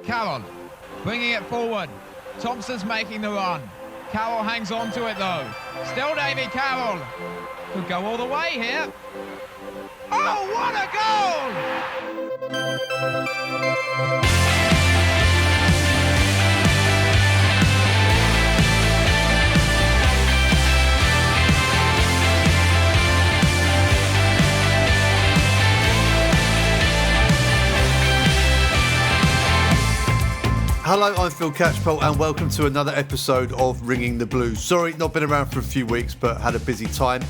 Carroll bringing it forward. Thompson's making the run. Carroll hangs on to it though. Still David Carroll. Could go all the way here. Oh, what a goal! Hello, I'm Phil Catchpole and welcome to another episode of Ringing the Blues. Sorry, not been around for a few weeks, but had a busy time.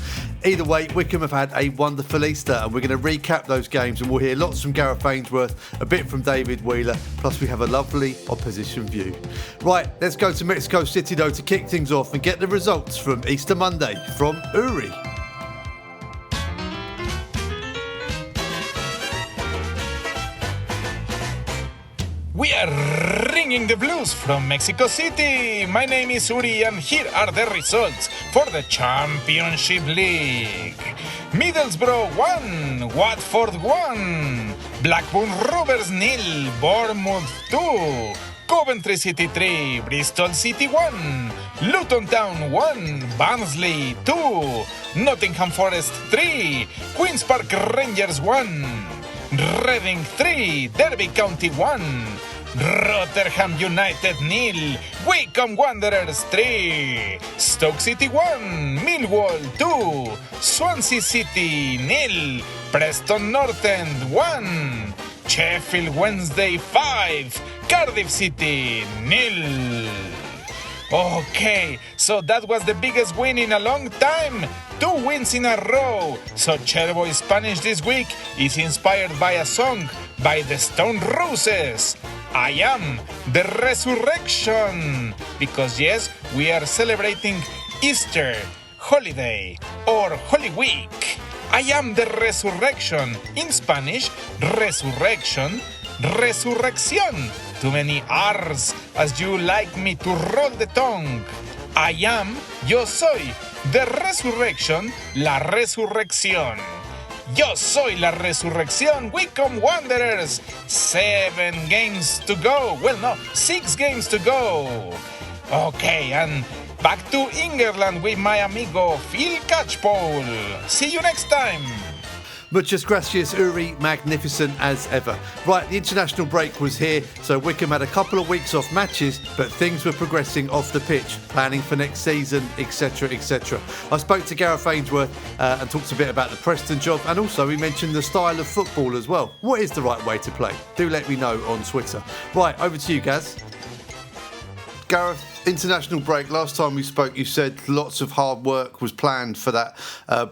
Either way, Wycombe have had a wonderful Easter and we're going to recap those games and we'll hear lots from Gareth Ainsworth, a bit from David Wheeler, plus we have a lovely opposition view. Right, let's go to Mexico City though to kick things off and get the results from Easter Monday from Uri. We are ringing the blues from Mexico City. My name is Uri and here are the results for the Championship League. Middlesbrough 1, Watford 1, Blackburn Rovers 0, Bournemouth 2, Coventry City 3, Bristol City 1, Luton Town 1, Barnsley 2, Nottingham Forest 3, Queen's Park Rangers 1, Reading 3, Derby County 1, Rotherham United 0, Wycombe Wanderers 3, Stoke City 1, Millwall 2, Swansea City 0, Preston North End 1, Sheffield Wednesday 5, Cardiff City 0. Okay, so that was the biggest win in a long time. 2 wins in a row. So Chairboys Spanish this week is inspired by a song by the Stone Roses. I am the resurrection. Because yes, we are celebrating Easter, holiday, or Holy Week. I am the resurrection. In Spanish, resurrection, resurrección. Too many R's as you like me to roll the tongue. I am, yo soy, the resurrection, la resurrección. Yo soy la resurrección, Wycombe Wanderers. 7 games to go. Well, no, 6 games to go. Okay, and back to England with my amigo Phil Catchpole. See you next time. Muchas gracias, Uri. Magnificent as ever. Right, the international break was here, so Wycombe had a couple of weeks off matches, but things were progressing off the pitch, planning for next season, etc, etc. I spoke to Gareth Ainsworth and talked a bit about the Preston job, and also we mentioned the style of football as well. What is the right way to play? Do let me know on Twitter. Right, over to you, Gaz. Gareth, international break. Last time we spoke, you said lots of hard work was planned for that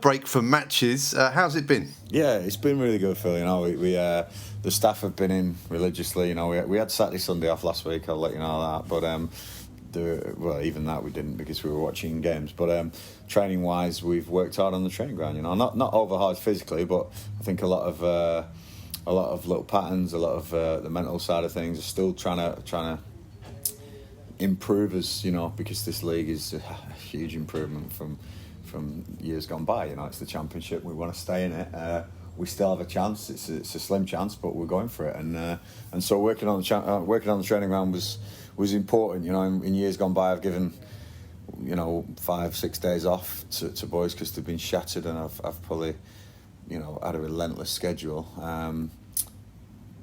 break from matches. How's it been? Yeah, it's been really good, Phil. You know, we the staff have been in religiously. You know, we had Saturday, Sunday off last week. I'll let you know that. But well, even that we didn't because we were watching games. But training wise, we've worked hard on the training ground. You know, not over hard physically, but I think a lot of little patterns, a lot of the mental side of things are still trying to improve us, you know, because this league is a huge improvement from years gone by. You know, it's the Championship. We want to stay in it. We still have a chance. It's a slim chance, but we're going for it. And so working on the training ground was important. You know, in years gone by, I've given 5-6 days off to boys because they've been shattered, and I've probably had a relentless schedule.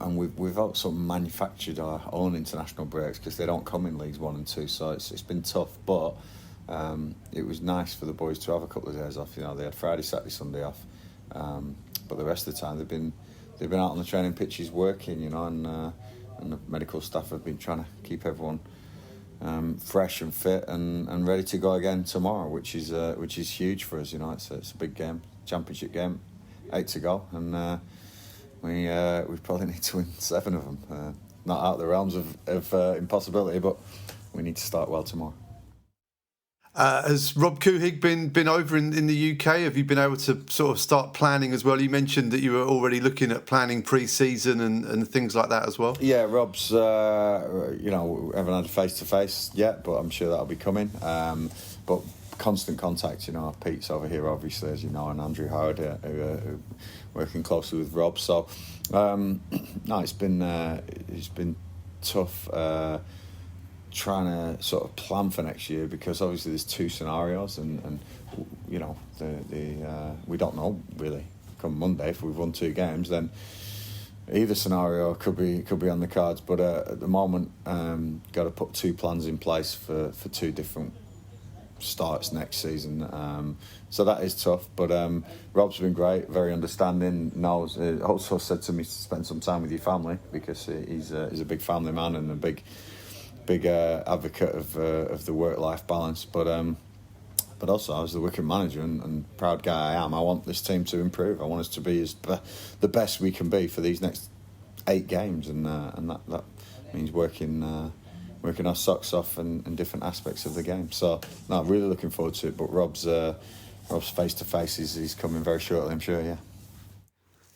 And we've also manufactured our own international breaks because they don't come in Leagues 1 and 2, so it's been tough. But it was nice for the boys to have a couple of days off. You know, they had Friday, Saturday, Sunday off, but the rest of the time they've been out on the training pitches working. You know, and the medical staff have been trying to keep everyone fresh and fit and ready to go again tomorrow, which is huge for us. You know, it's a big game, Championship game, 8 to go, and. We probably need to win 7 of them. Not out of the realms of impossibility, but we need to start well tomorrow. Has Rob Couhig been over in the UK? Have you been able to sort of start planning as well? You mentioned that you were already looking at planning pre-season and things like that as well. Yeah, Rob's, haven't had a face-to-face yet, but I'm sure that'll be coming. But constant contact. You know, Pete's over here, obviously, as you know, and Andrew Howard, who are working closely with Rob. So, no, it's been tough trying to sort of plan for next year, because obviously there's two scenarios, and you know, we don't know really. Come Monday, if we've won 2 games, then either scenario could be on the cards. But at the moment, got to put 2 plans in place for 2 different starts next season. So that is tough. But Rob's been great, very understanding. Knows. Also said to me to spend some time with your family, because he's a big family man and a big advocate of the work-life balance. But also, as the Wycombe manager and proud guy I am, I want this team to improve. I want us to be the best we can be for these next 8 games, and that means working our socks off in different aspects of the game. So, no, really looking forward to it. But Rob's face-to-face is coming very shortly, I'm sure, yeah.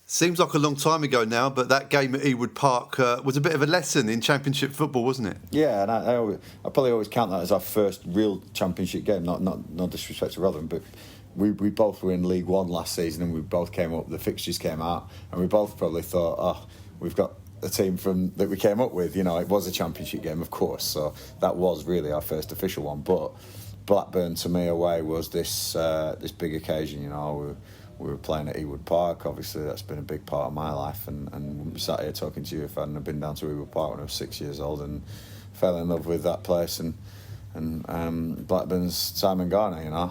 Seems like a long time ago now, but that game at Ewood Park was a bit of a lesson in Championship football, wasn't it? Yeah, and I probably always count that as our first real Championship game. Not disrespect to Rotherham, but we both were in League One last season, and we both came up. The fixtures came out, and we both probably thought, "Oh, we've got a team that we came up with." You know, it was a Championship game, of course, so that was really our first official one. But Blackburn, to me, away was this big occasion. You know. We were playing at Ewood Park. Obviously, that's been a big part of my life, and sat here talking to you if I hadn't been down to Ewood Park when I was 6 years old, and fell in love with that place and Blackburn's Simon Garner, you know,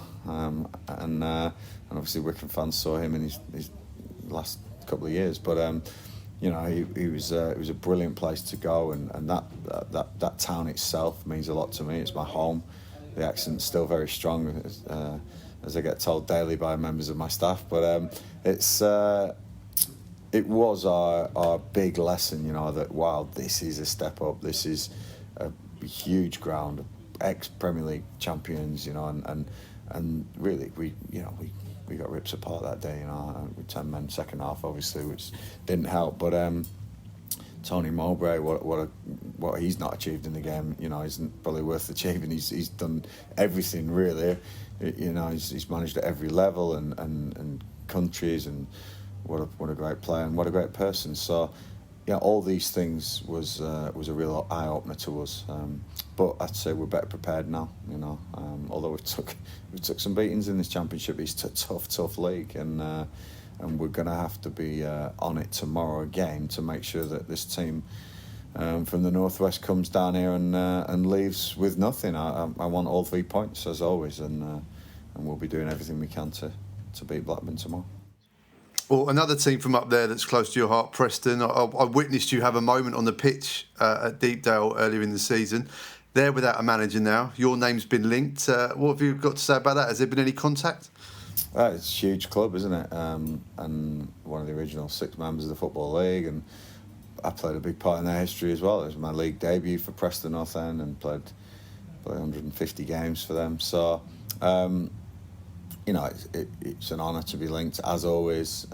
and obviously Wycombe fans saw him in his last couple of years, but you know, he was a brilliant place to go, and that town itself means a lot to me. It's my home. The accent's still very strong, as I get told daily by members of my staff. But it was our big lesson, you know, that wow, this is a step up. This is a huge ground, ex-Premier League champions, you know, and really we got ripped apart that day, you know, with 10 men second half, obviously, which didn't help. But Tony Mowbray, what he's not achieved in the game, you know, isn't probably worth achieving. He's done everything really. You know, he's managed at every level and countries, and what a great player and what a great person. So, yeah, all these things was a real eye opener to us. But I'd say we're better prepared now. You know, although we took some beatings in this Championship, it's a tough league, and we're going to have to be on it tomorrow again to make sure that this team from the northwest comes down here and leaves with nothing. I want all 3 points as always, and we'll be doing everything we can to beat Blackburn tomorrow. Well, another team from up there that's close to your heart, Preston. I witnessed you have a moment on the pitch at Deepdale earlier in the season. They're without a manager now. Your name's been linked. What have you got to say about that? Has there been any contact? It's a huge club, isn't it? And one of the original 6 members of the Football League, and I played a big part in their history as well. It was my league debut for Preston North End, and played 150 games for them. So, you know, it's an honour to be linked, as always.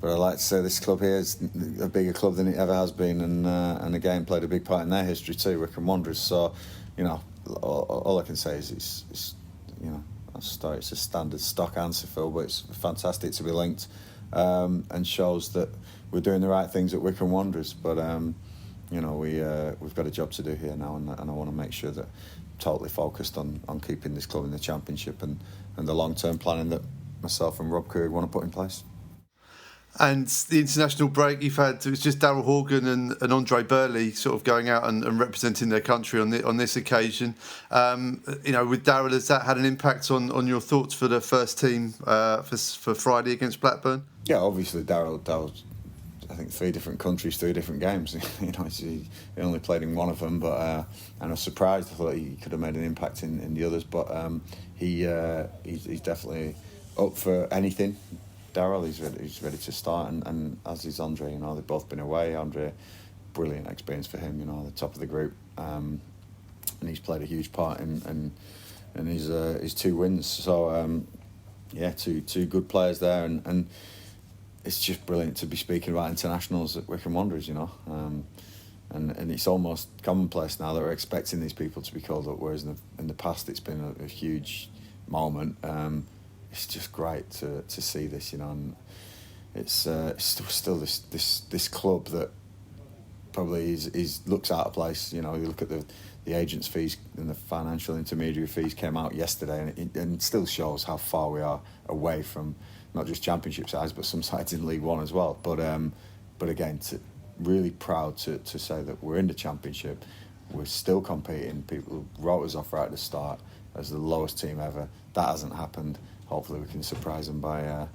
But I like to say this club here is a bigger club than it ever has been, and again played a big part in their history too, Wycombe Wanderers. So, you know, all I can say is it's you know, it's a standard stock answer, Phil, but it's fantastic to be linked, and shows that we're doing the right things at Wycombe Wanderers. But you know, we've got a job to do here now, and I want to make sure that I'm totally focused on keeping this club in the Championship and the long-term planning that myself and Rob Coog want to put in place. And the international break you've had, it was just Daryl Horgan and Andre Burley sort of going out and representing their country on this occasion. You know, with Daryl, has that had an impact on your thoughts for the first team for Friday against Blackburn? Yeah, obviously Daryl's, I think, 3 different countries, 3 different games. You know, he only played in one of them, but and I was surprised. I thought he could have made an impact in the others, but he's definitely up for anything. Daryl, he's ready to start, and as is Andre. You know, they've both been away. Andre, brilliant experience for him. You know, the top of the group, and he's played a huge part in his 2 wins. So yeah, two good players there, and it's just brilliant to be speaking about internationals at Wycombe Wanderers. You know, and it's almost commonplace now that we're expecting these people to be called up, whereas in the past it's been a huge moment. It's just great to see this, and it's still this club that probably is looks out of place. You look at the agents' fees and the financial intermediary fees came out yesterday, and it still shows how far we are away from not just Championship sides, but some sides in League One as well. But again, really proud to say that we're in the Championship. We're still competing. People wrote us off right at the start as the lowest team ever. That hasn't happened. Hopefully we can surprise them by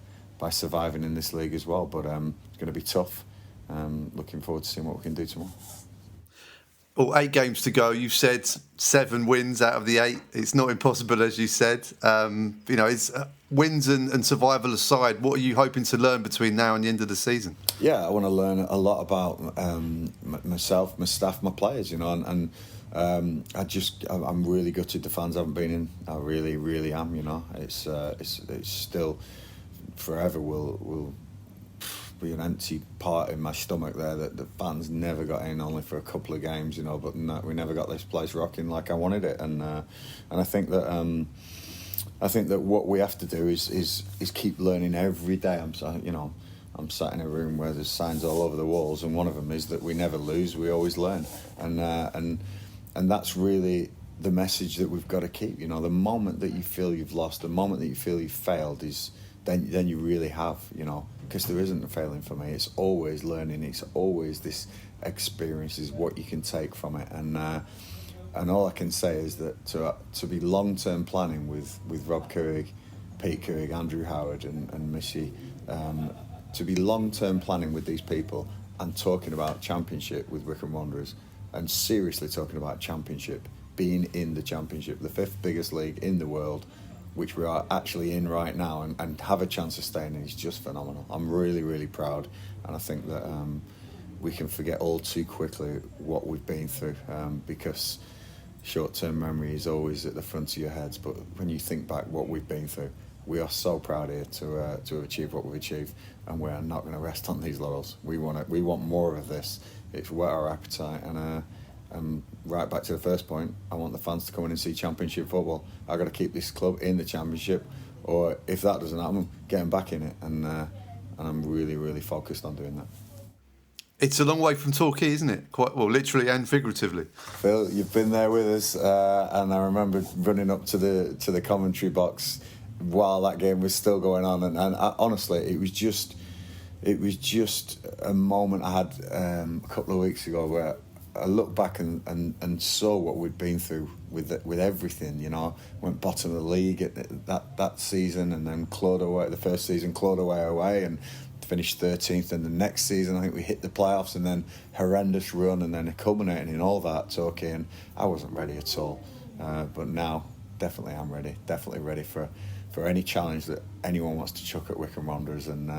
surviving in this league as well. But it's going to be tough. Looking forward to seeing what we can do tomorrow. Well, 8 games to go. You've said 7 wins out of the 8. It's not impossible, as you said. It's wins and survival aside, what are you hoping to learn between now and the end of the season? Yeah, I want to learn a lot about myself, my staff, my players. And I'm really gutted the fans haven't been in. I really, really am. It's still forever will be an empty part in my stomach there that the fans never got in, only for a couple of games, but we never got this place rocking like I wanted it, and I think that what we have to do is keep learning every day. I'm sat in a room where there's signs all over the walls, and one of them is that we never lose, we always learn, and that's really the message that we've got to keep. The moment that you feel you've lost, the moment that you feel you've failed is then you really have, because there isn't a failing for me. It's always learning. It's always this experience is what you can take from it. And all I can say is that to be long-term planning with Rob Couhig, Pete Couhig, Andrew Howard and Missy, to be long-term planning with these people and talking about Championship with Wycombe Wanderers, and seriously talking about Championship, being in the Championship, the 5th biggest league in the world, which we are actually in right now, and have a chance of staying in, is just phenomenal. I'm really, really proud, and I think that we can forget all too quickly what we've been through, because short-term memory is always at the front of your heads, but when you think back what we've been through, we are so proud here to have achieved what we've achieved, and we are not going to rest on these laurels. We want more of this. It's whet our appetite, and right back to the first point, I want the fans to come in and see Championship football. I've got to keep this club in the Championship, or if that doesn't happen, getting back in it, and I'm really, really focused on doing that. It's a long way from Torquay, isn't it? Quite well, literally and figuratively. Phil, you've been there with us, and I remember running up to the commentary box while that game was still going on, and honestly, it was just a moment I had a couple of weeks ago where I looked back and saw what we'd been through with everything. Went bottom of the league at that season, and then clawed away the first season, clawed away, and finished 13th. And the next season, I think we hit the playoffs, and then horrendous run, and then culminating in all that Torquay. And I wasn't ready at all, but now definitely I'm ready. Definitely ready for any challenge that anyone wants to chuck at Wycombe Wanderers, and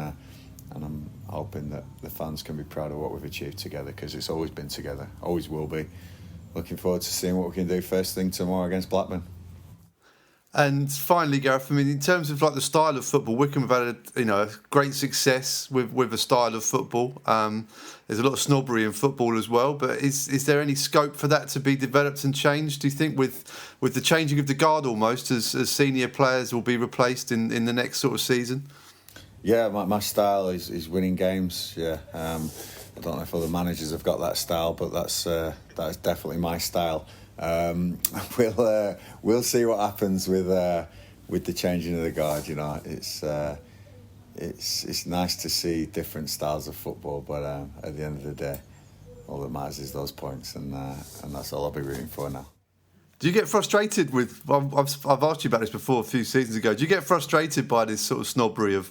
I'm hoping that the fans can be proud of what we've achieved together, because it's always been together, always will be. Looking forward to seeing what we can do first thing tomorrow against Blackburn. And finally, Gareth, in terms of the style of football, Wycombe have had a great success with a style of football. There's a lot of snobbery in football as well, but is there any scope for that to be developed and changed, do you think, with the changing of the guard almost, as senior players will be replaced in the next sort of season? Yeah, my style is winning games. Yeah, I don't know if other managers have got that style, but that's definitely my style. We'll see what happens with the changing of the guard. It's nice to see different styles of football, but at the end of the day, all that matters is those points, and that's all I'll be rooting for now. Do you get frustrated with? I've asked you about this before a few seasons ago. Do you get frustrated by this sort of snobbery of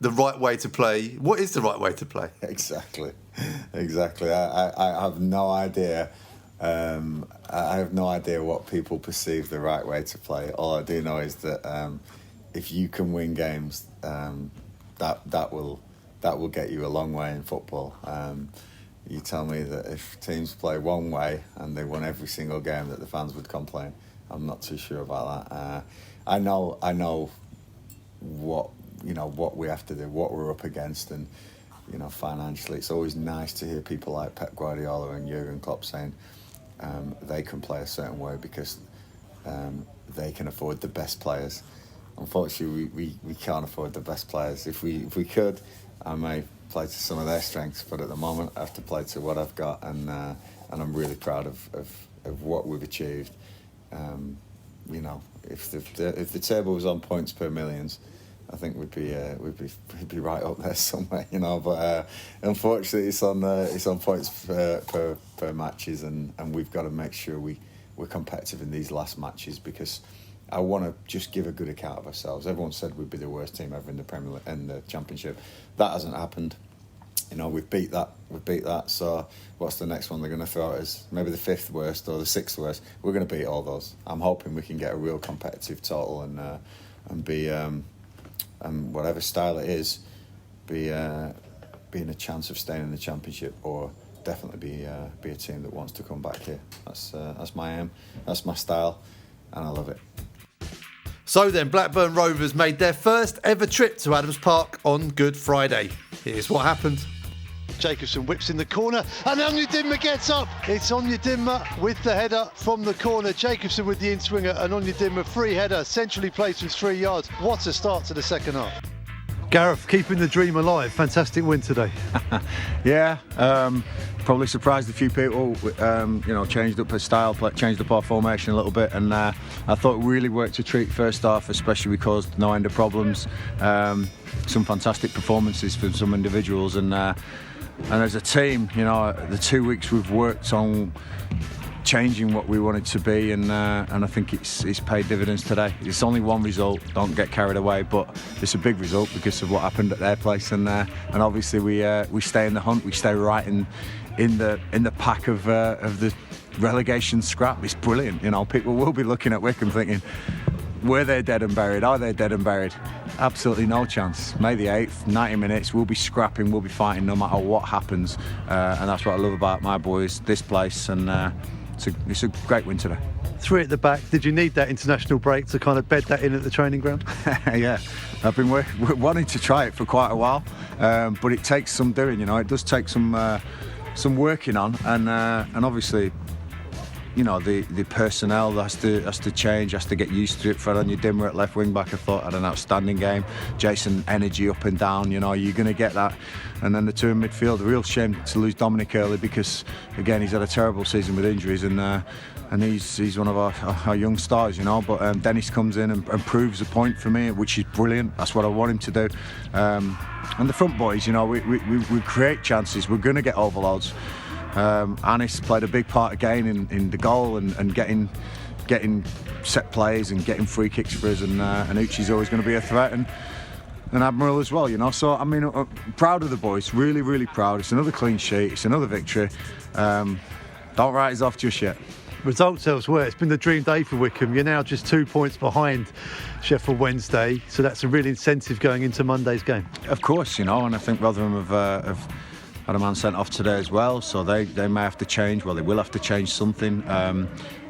the right way to play? What is the right way to play? Exactly. I have no idea. I have no idea what people perceive the right way to play. All I do know is that if you can win games, that will get you a long way in football. You tell me that if teams play one way and they won every single game, that the fans would complain. I'm not too sure about that. I know what we have to do, what we're up against, and financially. It's always nice to hear people like Pep Guardiola and Jurgen Klopp saying they can play a certain way because they can afford the best players. Unfortunately, we can't afford the best players. If we could, I may play to some of their strengths, but at the moment I have to play to what I've got, and I'm really proud of what we've achieved. If the table was on points per millions, I think we'd be right up there somewhere, But unfortunately, it's on points per matches, and we've got to make sure we're competitive in these last matches, because I want to just give a good account of ourselves. Everyone said we'd be the worst team ever in the Premier League and the Championship. That hasn't happened. We've beat that. So what's the next one they're going to throw at us? Maybe the 5th worst or the 6th worst. We're going to beat all those. I'm hoping we can get a real competitive total and be whatever style it is, be in a chance of staying in the Championship, or definitely be a team that wants to come back here. That's my aim. That's my style, and I love it. So then, Blackburn Rovers made their first ever trip to Adams Park on Good Friday. Here's what happened. Jacobson whips in the corner, and Onyedinma gets up. It's Onyedinma with the header from the corner. Jacobson with the in-swinger, and Onyedinma free header, centrally placed from 3 yards. What a start to the second half. Gareth, keeping the dream alive. Fantastic win today. Yeah, probably surprised a few people. Changed up his style, changed up our formation a little bit, and I thought it really worked a treat first half, especially we caused no end of problems. Some fantastic performances from some individuals, and as a team, the 2 weeks we've worked on changing what we wanted to be, and I think it's paid dividends today. It's only one result, don't get carried away, but it's a big result because of what happened at their place, and obviously we stay in the hunt, we stay right in the pack of the relegation scrap. It's brilliant. People will be looking at Wycombe thinking, were they dead and buried? Are they dead and buried? Absolutely no chance. May the 8th, 90 minutes, we'll be scrapping, we'll be fighting no matter what happens, and that's what I love about my boys, this place, and it's a great win today. 3 at the back. Did you need that international break to kind of bed that in at the training ground? Yeah, I've been wanting to try it for quite a while, but it takes some doing. It does take some working on, and obviously, the personnel has to change, has to get used to it. Fred Onyedinma at left wing back, I thought, had an outstanding game. Jason, energy up and down, you're going to get that. And then the two in midfield, a real shame to lose Dominic early, because again he's had a terrible season with injuries, and he's one of our young stars, but Dennis comes in and proves a point for me, which is brilliant. That's what I want him to do. And the front boys, we create chances, we're going to get overloads. Anis played a big part again in the goal and getting set plays and getting free kicks for us, and Uchi's always going to be a threat, and Admiral as well, So I'm proud of the boys, really, really proud. It's another clean sheet, it's another victory. Don't write us off just yet. Results elsewhere. It's been the dream day for Wycombe. You're now just 2 points behind Sheffield Wednesday, so that's a real incentive going into Monday's game. Of course, and I think Rotherham have had a man sent off today as well, so they may have to change. Well, they will have to change something.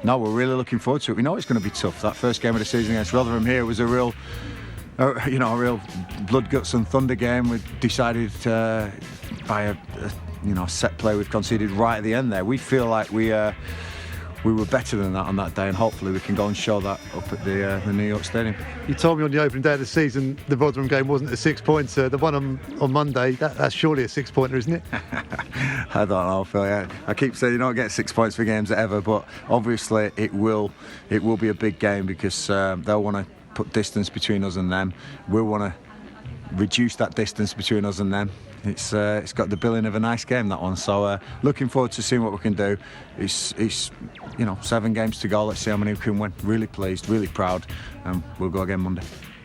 No, we're really looking forward to it. We know it's going to be tough. That first game of the season against Rotherham here was a real blood, guts and thunder game. We decided by a set play we've conceded right at the end there. We feel like we were better than that on that day, and hopefully we can go and show that up at the New York Stadium. You told me on the opening day of the season the Rotherham game wasn't a 6-pointer. The one on Monday, that's surely a 6-pointer, isn't it? I don't know, Phil. Yeah. I keep saying you don't get 6 points for games ever, but obviously it will be a big game, because they'll want to put distance between us and them. We'll want to reduce that distance between us and them. It's got the billing of a nice game, that one. So looking forward to seeing what we can do. It's 7 games to go. Let's see how many we can win. Really pleased, really proud, and we'll go again Monday.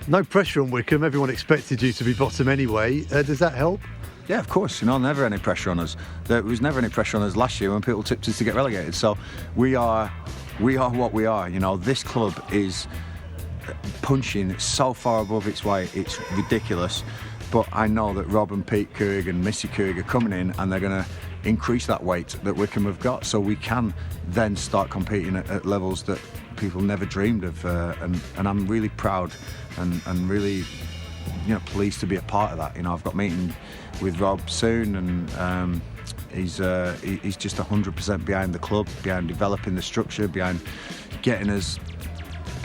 No pressure on Wycombe. Everyone expected you to be bottom anyway. Does that help? Yeah, of course. Never any pressure on us. There was never any pressure on us last year when people tipped us to get relegated. So we are what we are. This club is punching so far above its weight. It's ridiculous. But I know that Rob and Pete Coog and Missy Coog are coming in, and they're going to increase that weight that Wycombe have got, so we can then start competing at levels that people never dreamed of. And I'm really proud and really pleased to be a part of that. I've got a meeting with Rob soon, and he's just 100% behind the club, behind developing the structure, behind getting us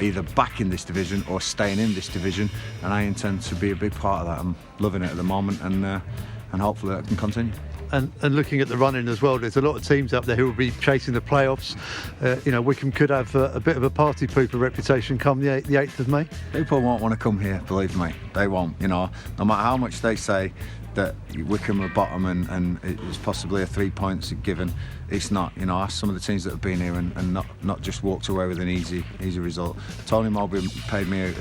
either back in this division or staying in this division, and I intend to be a big part of that. I'm loving it at the moment, and hopefully that can continue. And looking at the running as well, there's a lot of teams up there who will be chasing the playoffs. Wycombe could have a bit of a party pooper reputation come the 8th of May. People won't want to come here, believe me. They won't. No matter how much they say that Wycombe are bottom and it's possibly a 3 points given, it's not. Ask some of the teams that have been here and not just walked away with an easy result. Tony Mowbray paid me a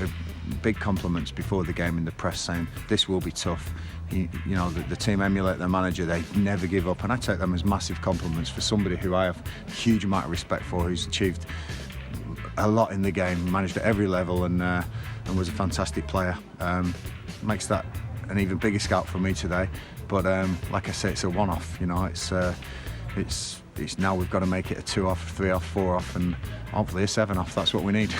big compliments before the game in the press, saying this will be tough. The team emulate their manager, they never give up, and I take them as massive compliments for somebody who I have a huge amount of respect for, who's achieved a lot in the game, managed at every level, and was a fantastic player. Makes that an even bigger scout for me today. But like I say, it's a one-off. It's now we've got to make it a 2 off, 3 off, 4 off, and hopefully a 7 off. That's what we need.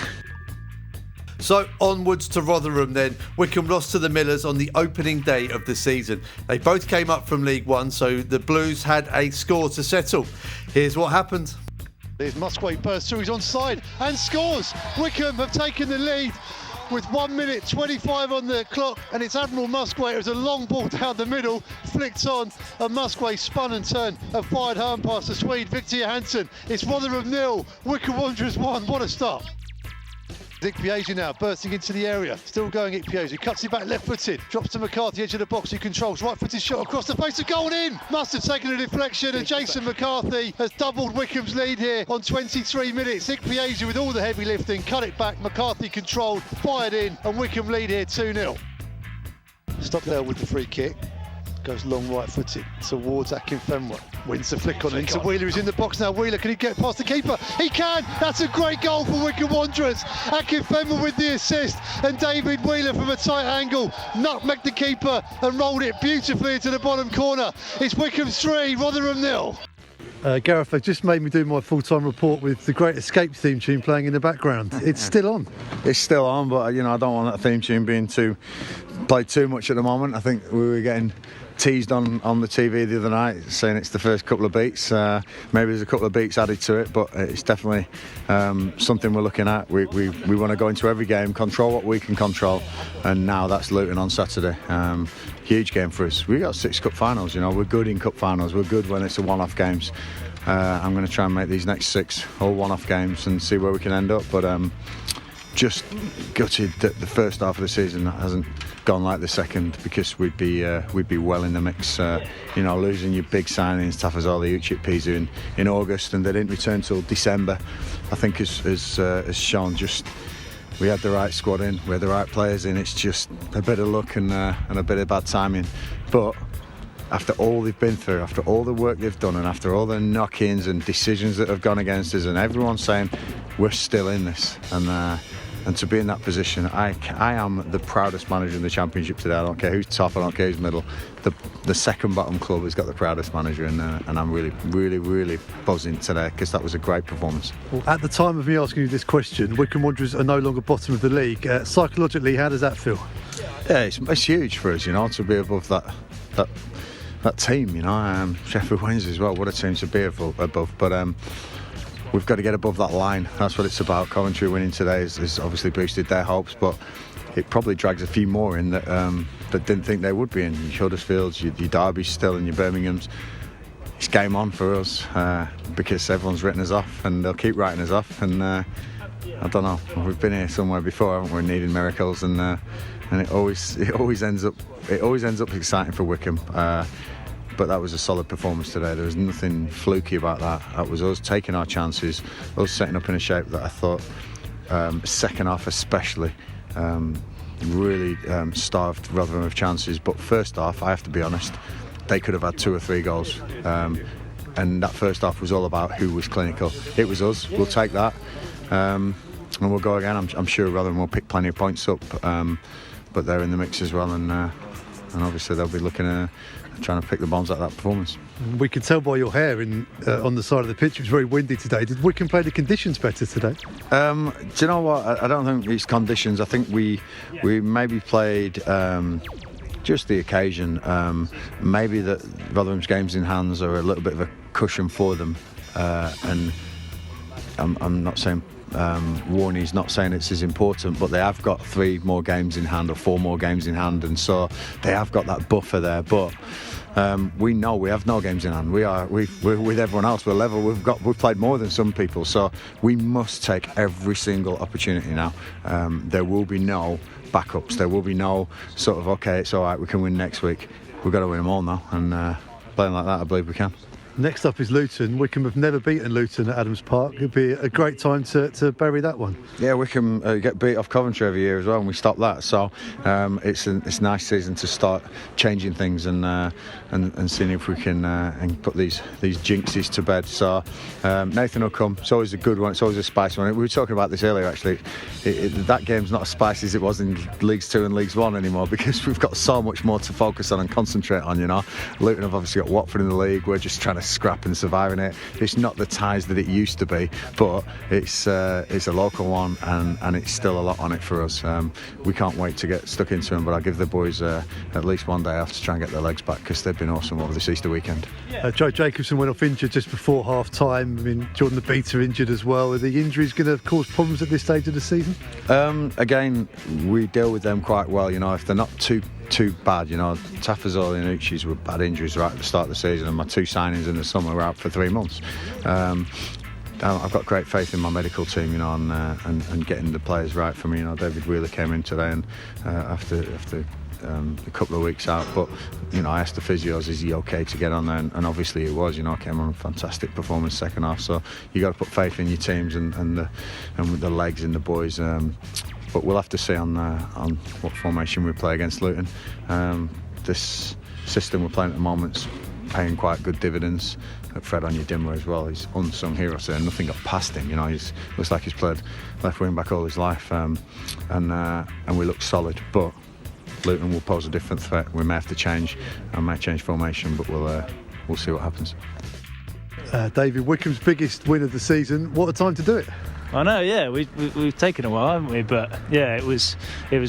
So onwards to Rotherham then. Wycombe lost to the Millers on the opening day of the season. They both came up from League One, so the Blues had a score to settle. Here's what happened. There's Musgrave bursts through, he's onside and scores. Wycombe have taken the lead with 1 minute 25 on the clock, and it's Admiral Musgrave. It was a long ball down the middle, flicked on, and Musgrave spun and turned and fired home past the Swede Victor Johansson. It's Rotherham 0, Wycombe Wanderers 1. What a start. Ikpeazu now bursting into the area, still going Ikpeazu, cuts it back left-footed, drops to McCarthy, edge of the box, who controls, right-footed shot across the face of goal and in! Must have taken a deflection, and Jason McCarthy has doubled Wycombe's lead here on 23 minutes. Ikpeazu with all the heavy lifting, cut it back, McCarthy controlled, fired in, and Wycombe lead here 2-0. Stockdale with the free kick. Goes long right-footed towards Akinfenwa. Wins the flick on into Wheeler, who's in the box now. Wheeler, can he get past the keeper? He can! That's a great goal for Wycombe Wanderers. Akinfenwa with the assist, and David Wheeler from a tight angle nutmegged the keeper and rolled it beautifully into the bottom corner. It's Wycombe 3, Rotherham 0. Gareth, they just made me do my full-time report with the Great Escape theme tune playing in the background. It's still on. It's still on, but I don't want that theme tune being played too much at the moment. I think we were getting teased on the TV the other night, saying it's the first couple of beats. Maybe there's a couple of beats added to it, but it's definitely something we're looking at. We want to go into every game, control what we can control, and now that's Luton on Saturday. Huge game for us. We got 6 cup finals. We're good in cup finals. We're good when it's a one-off games. I'm going to try and make these next 6 all one-off games and see where we can end up. But just gutted that the first half of the season hasn't gone like the second, because we'd be well in the mix. Losing your big signings, Tafazoli, Ikpeazu in August, and they didn't return till December. I think has shown just we had the right squad in, we had the right players in. It's just a bit of luck and a bit of bad timing. But after all they've been through, after all the work they've done, and after all the knock-ins and decisions that have gone against us, and everyone saying we're still in this, and to be in that position, I am the proudest manager in the Championship today. I don't care who's top, I don't care who's middle. The second bottom club has got the proudest manager, and I'm really, really, really buzzing today, because that was a great performance. Well, at the time of me asking you this question, Wycombe Wanderers are no longer bottom of the league. Psychologically, how does that feel? Yeah, it's huge for us, to be above that team. Sheffield Wednesday as well. What a team to be above. But we've got to get above that line. That's what it's about. Coventry winning today has obviously boosted their hopes, but it probably drags a few more in that didn't think they would be in. Your Huddersfields, your Derby's still, and your Birminghams. It's game on for us, because everyone's written us off, and they'll keep writing us off. And I don't know. We've been here somewhere before, haven't we? Needing miracles, and it always ends up exciting for Wycombe. But that was a solid performance today. There was nothing fluky about that. That was us taking our chances, us setting up in a shape that I thought, second half especially, really starved Rotherham of chances. But first half, I have to be honest, they could have had 2 or 3 goals. And that first half was all about who was clinical. It was us. We'll take that. And we'll go again. I'm sure Rotherham will pick plenty of points up. But they're in the mix as well. And obviously they'll be looking at a trying to pick the bones out of that performance. We can tell by your hair on the side of the pitch. It was very windy today. Did Wycombe play the conditions better today? Do you know what? I don't think it's conditions. I think we maybe played just the occasion. Maybe that Rotherham's games in hands are a little bit of a cushion for them. And I'm not saying Warney's not saying it's as important, but they have got 3 more games in hand or 4 more games in hand, and so they have got that buffer there. But we know we have no games in hand. We're with everyone else. We're level. We've played more than some people, so we must take every single opportunity now. There will be no backups. There will be no sort of okay, it's all right, we can win next week. We've got to win them all now, and playing like that, I believe we can. Next up is Luton. Wycombe have never beaten Luton at Adams Park. It'd be a great time to bury that one. Yeah, Wycombe get beat off Coventry every year as well, and we stop that. So it's a nice season to start changing things and seeing if we can and put these jinxes to bed. So Nathan will come. It's always a good one. It's always a spicy one. We were talking about this earlier actually. That game's not as spicy as it was in Leagues 2 and Leagues 1 anymore, because we've got so much more to focus on and concentrate on. You know, Luton have obviously got Watford in the league. We're just trying to scrap and survive in it. It's not the ties that it used to be, but it's a local one, and it's still a lot on it for us. We can't wait to get stuck into them, but I'll give the boys at least one day off to try and get their legs back, because they've been awesome over this Easter weekend. Joe Jacobson went off injured just before half time. I mean, Jordan Abita injured as well. Are the injuries going to cause problems at this stage of the season? Again, we deal with them quite well. You know, if they're not too bad, you know, Tafazoli and Uchi's were bad injuries right at the start of the season, and my 2 signings in the summer were out for 3 months. I've got great faith in my medical team, you know, and getting the players right for me. You know, David Wheeler came in today, and after a couple of weeks out, but you know, I asked the physios, is he okay to get on there, and obviously he was. You know, came on a fantastic performance second half. So you got to put faith in your teams and with the legs in the boys. But we'll have to see on what formation we play against Luton. This system we're playing at the moment's paying quite good dividends. Fred Onyedinma as well, he's unsung hero, so nothing got past him. You know, looks like he's played left wing back all his life, and we look solid. But Luton will pose a different threat. We may have to change. I might change formation, but we'll see what happens. David, Wycombe's biggest win of the season. What a time to do it! I know, yeah, we've taken a while, haven't we? But yeah, it was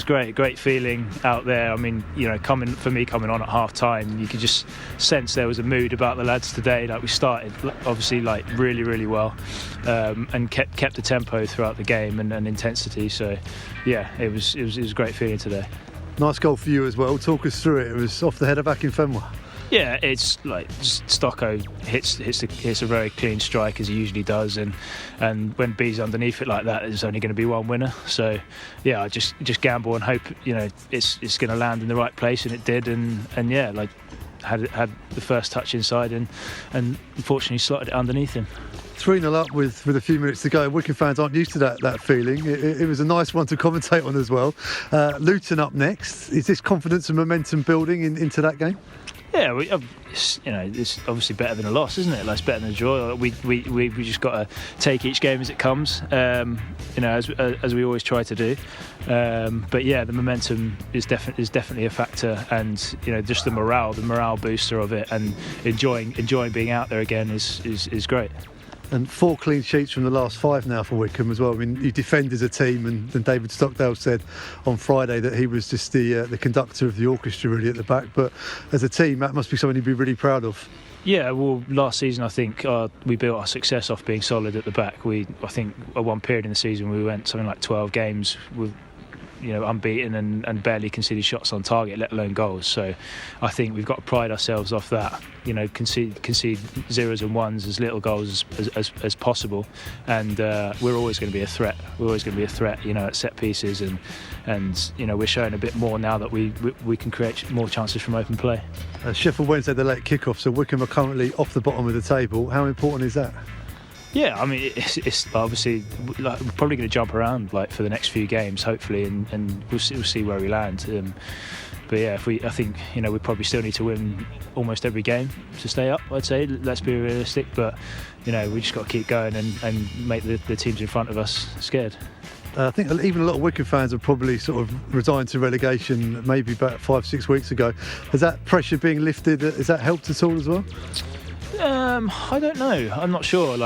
great feeling out there. I mean, you know, coming on at half time, you could just sense there was a mood about the lads today. Like, we started obviously like really well, and kept the tempo throughout the game and intensity. So yeah, it was a great feeling today. Nice goal for you as well. Talk us through it. It was off the header back in Fenway. Yeah, it's like Stocko hits a very clean strike, as he usually does, and when B's underneath it like that, there's only going to be one winner. So yeah, I just gamble and hope, you know, it's going to land in the right place, and it did, and yeah, like had the first touch inside and unfortunately slotted it underneath him. 3-0 up with a few minutes to go. Wycombe fans aren't used to that feeling. It was a nice one to commentate on as well. Luton up next. Is this confidence and momentum building into that game? Yeah, it's obviously better than a loss, isn't it? Like, it's better than a draw. We just got to take each game as it comes, you know, as we always try to do. But yeah, the momentum is definitely a factor, and you know, just the morale booster of it, and enjoying being out there again is great. And 4 clean sheets from the last 5 now for Wycombe as well. I mean, you defend as a team, and David Stockdale said on Friday that he was just the conductor of the orchestra really at the back. But as a team, that must be something you'd be really proud of. Yeah, well, last season I think we built our success off being solid at the back. I think at one period in the season we went something like 12 games with, you know, unbeaten and barely conceded shots on target, let alone goals. So I think we've got to pride ourselves off that. You know, concede zeros and ones, as little goals as possible, and we're always going to be a threat. We're always going to be a threat, you know, at set pieces, and you know, we're showing a bit more now that we can create more chances from open play. Sheffield Wednesday, the late kick-off, so Wycombe are currently off the bottom of the table. How important is that? Yeah, I mean, it's obviously, like, we're probably going to jump around like for the next few games, hopefully, and we'll see where we land. But yeah, I think, you know, we probably still need to win almost every game to stay up, I'd say. Let's be realistic, but you know, we just got to keep going and make the teams in front of us scared. I think even a lot of Wycombe fans have probably sort of resigned to relegation maybe about 5-6 weeks ago. Has that pressure being lifted? Has that helped at all as well? I don't know. I'm not sure.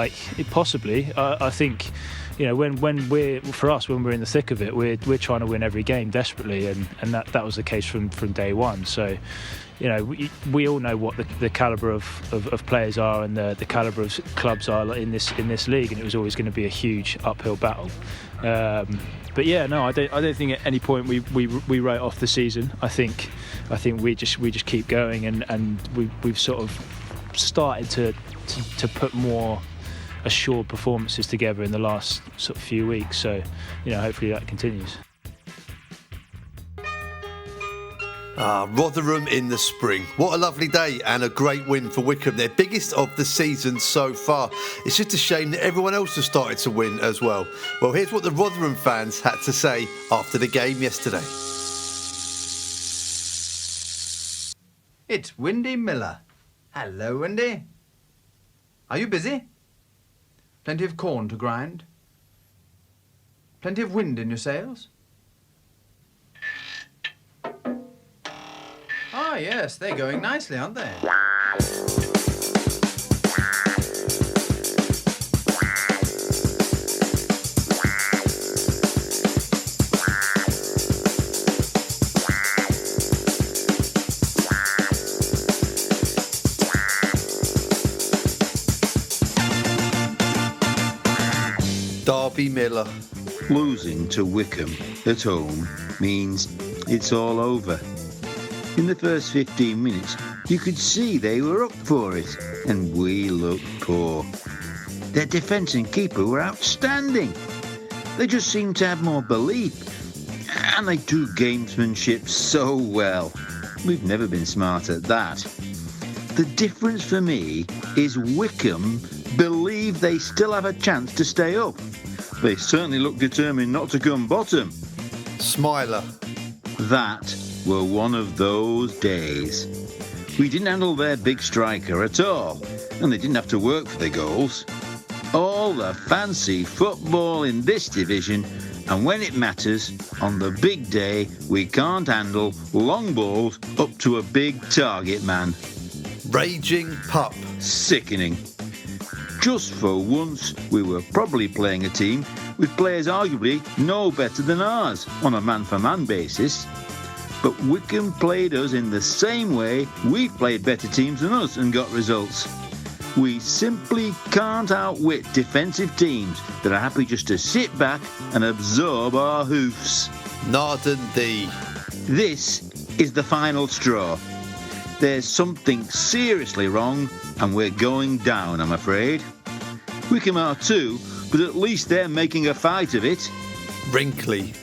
Possibly. I think, when we're in the thick of it, we're trying to win every game desperately, and that was the case from day one. So, we all know what the calibre of players are and the calibre of clubs are in this league, and it was always going to be a huge uphill battle. But yeah, no, I don't think at any point we write off the season. I think we just keep going, and we've sort of started to put more assured performances together in the last sort of few weeks. So, hopefully that continues. Rotherham in the spring. What a lovely day and a great win for Wycombe. Their biggest of the season so far. It's just a shame that everyone else has started to win as well. Well, here's what the Rotherham fans had to say after the game yesterday. It's Windy Miller. Hello, Windy. Are you busy? Plenty of corn to grind? Plenty of wind in your sails? Ah, yes, they're going nicely, aren't they? Derby Miller. Losing to Wycombe at home means it's all over. In the first 15 minutes, you could see they were up for it, and we looked poor. Their defence and keeper were outstanding. They just seemed to have more belief, and they do gamesmanship so well. We've never been smart at that. The difference for me is Wycombe believe they still have a chance to stay up. They certainly look determined not to come bottom. Smiler. That were one of those days. We didn't handle their big striker at all, and they didn't have to work for their goals. All the fancy football in this division, and when it matters, on the big day, we can't handle long balls up to a big target man. Raging pup. Sickening. Just for once, we were probably playing a team with players arguably no better than ours on a man-for-man basis. But Wycombe played us in the same way we've played better teams than us and got results. We simply can't outwit defensive teams that are happy just to sit back and absorb our hoofs. Narden D. This is the final straw. There's something seriously wrong, and we're going down, I'm afraid. Wycombe are too, but at least they're making a fight of it. Wrinkly.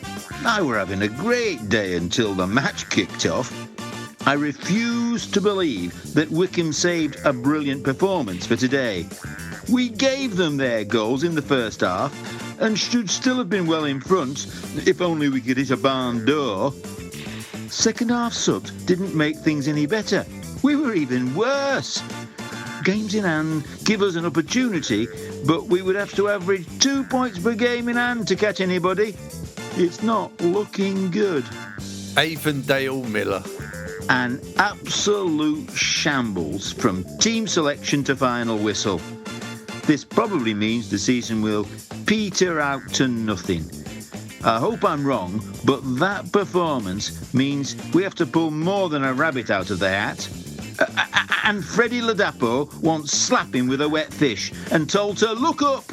I were having a great day until the match kicked off. I refuse to believe that Wycombe saved a brilliant performance for today. We gave them their goals in the first half and should still have been well in front if only we could hit a barn door. Second half subs didn't make things any better. We were even worse. Games in hand give us an opportunity, but we would have to average 2 points per game in hand to catch anybody. It's not looking good. Avondale Miller. An absolute shambles from team selection to final whistle. This probably means the season will peter out to nothing. I hope I'm wrong, but that performance means we have to pull more than a rabbit out of the hat. And Freddie Ladapo wants slapping with a wet fish and told to look up.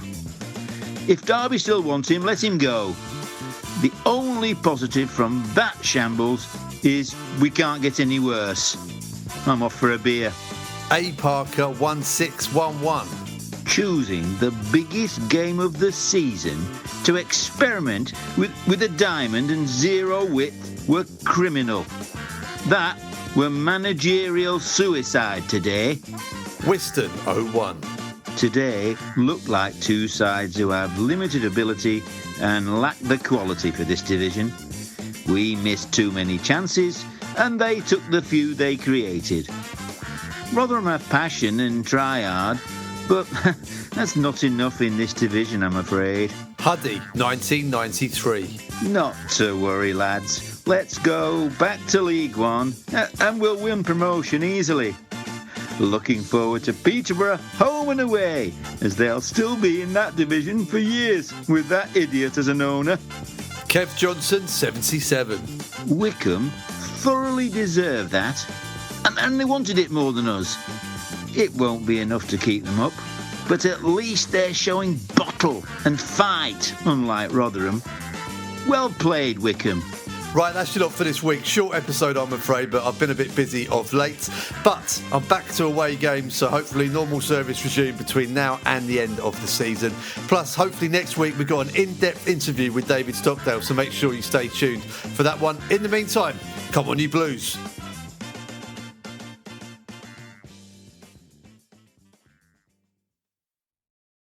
If Derby still want him, let him go. The only positive from that shambles is we can't get any worse. I'm off for a beer. A Parker 1611. Choosing the biggest game of the season to experiment with a diamond and zero width were criminal. That were managerial suicide today. Whiston 01. Today looked like two sides who have limited ability and lack the quality for this division. We missed too many chances and they took the few they created. Rotherham have passion and try hard, But that's not enough in this division, I'm afraid. Huddy, 1993. Not to worry, lads. Let's go back to League One and we'll win promotion easily. Looking forward to Peterborough home and away, as they'll still be in that division for years with that idiot as an owner. Kev Johnson, 77. Wycombe thoroughly deserve that, and they wanted it more than us. It won't be enough to keep them up, but at least they're showing bottle and fight, unlike Rotherham. Well played, Wycombe. Right, that's your lot for this week. Short episode, I'm afraid, but I've been a bit busy of late. But I'm back to away games, so hopefully normal service resumed between now and the end of the season. Plus, hopefully next week we've got an in-depth interview with David Stockdale, so make sure you stay tuned for that one. In the meantime, come on you Blues.